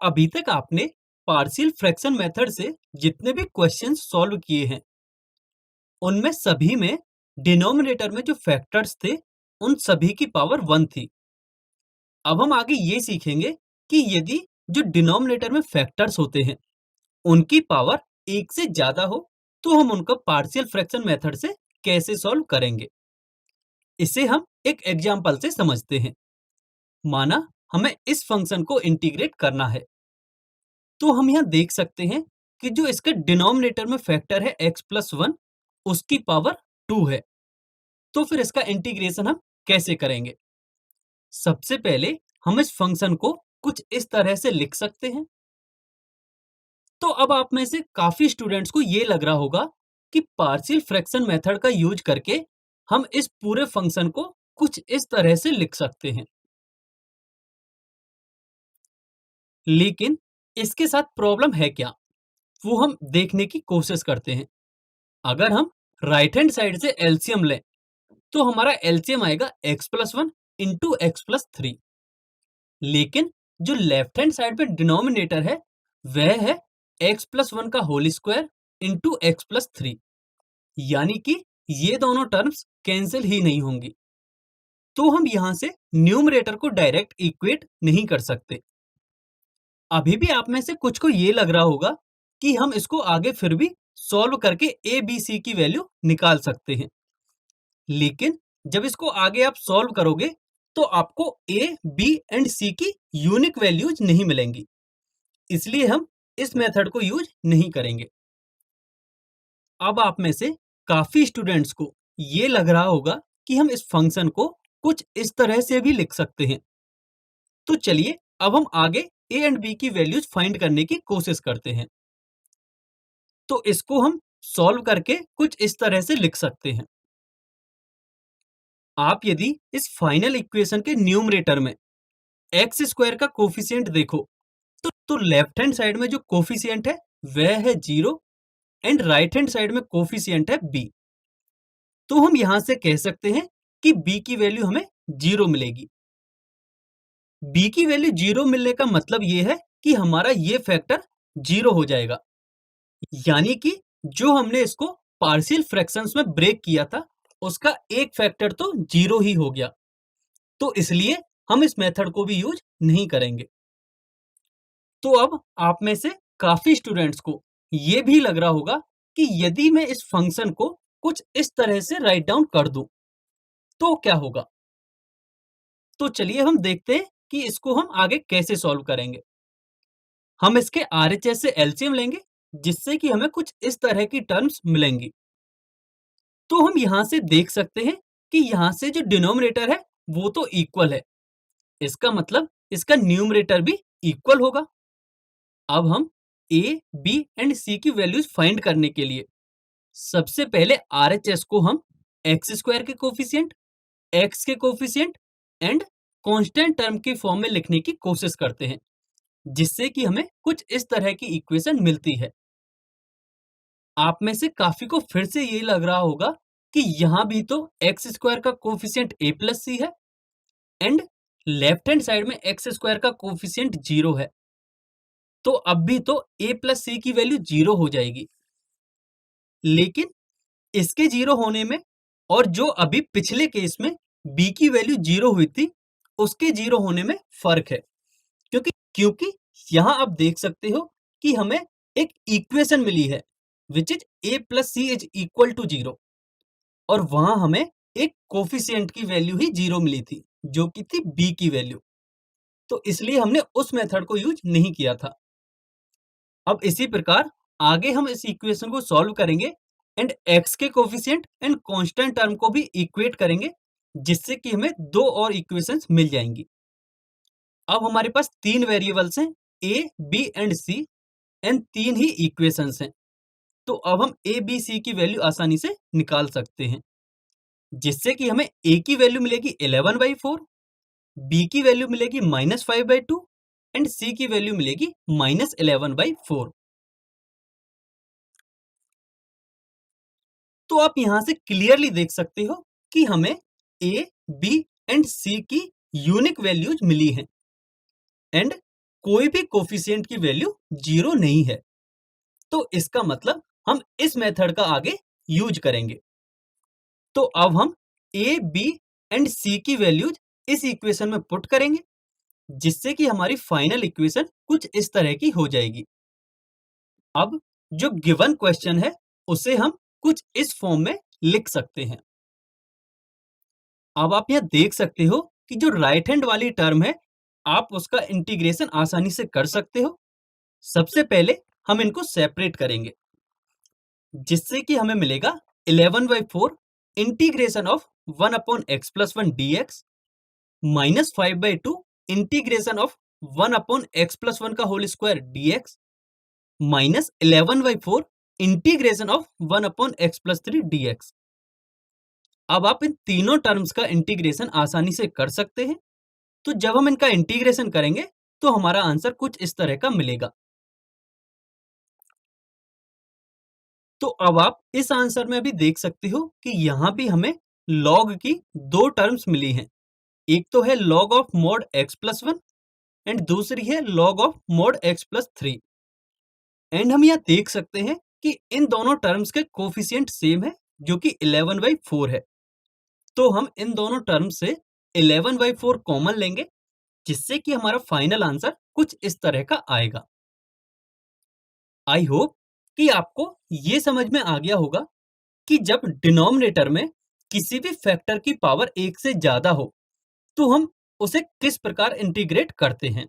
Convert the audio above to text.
अभी तक आपने पार्शियल फ्रैक्शन मेथड से जितने भी क्वेश्चंस सॉल्व किए हैं, उनमें सभी में डिनोमिनेटर में जो फैक्टर्स थे, उन सभी की पावर 1 थी। अब हम आगे ये सीखेंगे कि यदि जो डिनोमिनेटर में फैक्टर्स होते हैं, उनकी पावर 1 से ज़्यादा हो, तो हम उनका पार्शियल फ्रैक्शन मेथड से कैसे सॉल्व करेंगे। इसे हम एक एग्जाम्पल से समझते हैं। माना हमें इस फंक्शन को इंटीग्रेट करना है, तो हम यहाँ देख सकते हैं कि जो इसके डिनोमिनेटर में फैक्टर है x+1, उसकी पावर 2 है। तो फिर इसका इंटीग्रेशन हम कैसे करेंगे? सबसे पहले हम इस फंक्शन को कुछ इस तरह से लिख सकते हैं। तो अब आप में से काफी स्टूडेंट्स को ये लग रहा होगा कि पार्शियल फ्रैक्शन मेथड का यूज करके हम इस पूरे फंक्शन को कुछ इस तरह से लिख सकते हैं। लेकिन इसके साथ प्रॉब्लम है क्या, वो हम देखने की कोशिश करते हैं। अगर हम राइट हैंड साइड से एलसीएम लें, तो हमारा एलसीएम आएगा x+1 इंटू x+3। लेकिन जो लेफ्ट हैंड साइड पे डिनोमिनेटर है, वह है x+1 का होल स्क्वायर इंटू x+3। यानी कि ये दोनों टर्म्स कैंसिल ही नहीं होंगी। तो हम यहां से न्यूमरेटर को डायरेक्ट इक्वेट नहीं कर सकते। अभी भी आप में से कुछ को ये लग रहा होगा कि हम इसको आगे फिर भी सॉल्व करके ए बी सी की वैल्यू निकाल सकते हैं। लेकिन जब इसको आगे आप सॉल्व करोगे, तो आपको ए बी एंड सी की यूनिक वैल्यूज नहीं मिलेंगी। इसलिए हम इस मेथड को यूज नहीं करेंगे। अब आप में से काफी स्टूडेंट्स को ये लग रहा होगा कि हम इस फंक्शन को कुछ इस तरह से भी लिख सकते हैं। तो चलिए अब हम आगे ए एंड बी की वैल्यूज फाइंड करने की कोशिश करते हैं। तो इसको हम सॉल्व करके कुछ इस तरह से लिख सकते हैं। आप यदि इस फाइनल इक्वेशन के न्यूमरेटर में एक्स स्क्वायर का कोफिशिएंट देखो, तो लेफ्ट हैंड साइड में जो कोफिशिएंट है वह है 0 एंड राइट हैंड साइड में कोफिशिएंट है b। तो हम यहां से कह सकते हैं कि b की वैल्यू हमें 0 मिलेगी। b की वैल्यू 0 मिलने का मतलब ये है कि हमारा ये फैक्टर 0 हो जाएगा। यानी कि जो हमने इसको पार्शियल फ्रैक्शंस में ब्रेक किया था, उसका एक फैक्टर तो 0 ही हो गया। तो इसलिए हम इस मेथड को भी यूज नहीं करेंगे। तो अब आप में से काफी स्टूडेंट्स को ये भी लग रहा होगा कि यदि मैं इस फंक्शन को कुछ इस तरह से राइट डाउन कर दूं, तो क्या होगा। तो चलिए हम देखते हैं कि इसको हम आगे कैसे सॉल्व करेंगे। हम इसके आरएचएस से एलसीएम लेंगे, जिससे कि हमें कुछ इस तरह की टर्म्स मिलेंगी। तो हम यहां से देख सकते हैं कि यहां से जो डिनोमिनेटर है वो तो इक्वल है। इसका मतलब इसका न्यूमरेटर भी इक्वल होगा। अब हम ए बी एंड सी की वैल्यूज फाइंड करने के लिए सबसे पहले आरएचएस को हम एक्स स्क्वायर के कोफिशिएंट, एक्स के कोफिशिएंट एंड कांस्टेंट टर्म की फॉर्म में लिखने की कोशिश करते हैं, जिससे कि हमें कुछ इस तरह की इक्वेशन मिलती है। आप में से काफी को फिर से ये लग रहा होगा कि यहाँ भी तो एक्स स्क्वायर का कोफिशिएंट ए प्लस सी है एंड लेफ्ट हैंड साइड में एक्स स्क्वायर का कोफिशिएंट 0 है। तो अब भी तो ए प्लस सी की वैल्यू 0 हो जाएगी। लेकिन इसके 0 होने में और जो अभी पिछले केस में b की वैल्यू 0 हुई थी, उसके 0 होने में फर्क है। क्योंकि यहां आप देख सकते हो कि हमें एक इक्वेशन मिली है which is a plus c is equal to 0, और वहां हमें एक कोफिशिएंट की वैल्यू ही 0 मिली थी, जो कि थी b की वैल्यू। तो इसलिए हमने उस मेथड को यूज नहीं किया था। अब इसी प्रकार आगे हम इस इक्वेशन को सॉल्व करेंगे एंड x के कोफिशिएंट एंड कांस्टेंट टर्म को भी इक्वेट करेंगे, जिससे कि हमें दो और इक्वेशंस मिल जाएंगी। अब हमारे पास तीन वेरिएबल्स हैं a, b and c and तीन ही इक्वेशंस हैं। तो अब हम a, b, c की वैल्यू आसानी से निकाल सकते हैं, जिससे कि हमें a की वैल्यू मिलेगी 11/4, b की वैल्यू मिलेगी -5/2 एंड c की वैल्यू मिलेगी -11/4। तो आप यहां से क्लियरली देख सकते हो कि हमें ए, बी एंड सी की यूनिक वैल्यूज मिली हैं एंड कोई भी कोफिशिएंट की वैल्यू 0 नहीं है, तो इसका मतलब हम इस मेथड का आगे यूज करेंगे। तो अब हम ए, बी एंड सी की वैल्यूज इस इक्वेशन में पुट करेंगे, जिससे कि हमारी फाइनल इक्वेशन कुछ इस तरह की हो जाएगी। अब जो गिवन क्वेश्चन है उसे हम कुछ इस फॉर्म में लिख सकते हैं। अब आप यह देख सकते हो कि जो राइट हैंड वाली टर्म है, आप उसका इंटीग्रेशन आसानी से कर सकते हो। सबसे पहले हम इनको सेपरेट करेंगे, जिससे कि हमें मिलेगा 11/4 integration of 1 upon x plus 1 dx minus 5/2 integration of 1 upon x plus 1 का whole square dx minus 11/4 integration of 1 upon x plus 3 dx। अब आप इन तीनों टर्म्स का इंटीग्रेशन आसानी से कर सकते हैं। तो जब हम इनका इंटीग्रेशन करेंगे तो हमारा आंसर कुछ इस तरह का मिलेगा। तो अब आप इस आंसर में भी देख सकते हो कि यहाँ भी हमें लॉग की दो टर्म्स मिली हैं। एक तो है log of mod x plus 1 and दूसरी है log of mod x plus 3। And हम यहाँ देख सकते हैं कि इन दोनों टर्म्स के कोफिशिएंट सेम है, जो कि 11/4 है। तो हम इन दोनों टर्म्स से 11/4 कॉमन लेंगे, जिससे कि हमारा फाइनल आंसर कुछ इस तरह का आएगा। आई होप कि आपको ये समझ में आ गया होगा कि जब डिनोमिनेटर में किसी भी फैक्टर की पावर 1 से ज्यादा हो तो हम उसे किस प्रकार इंटीग्रेट करते हैं।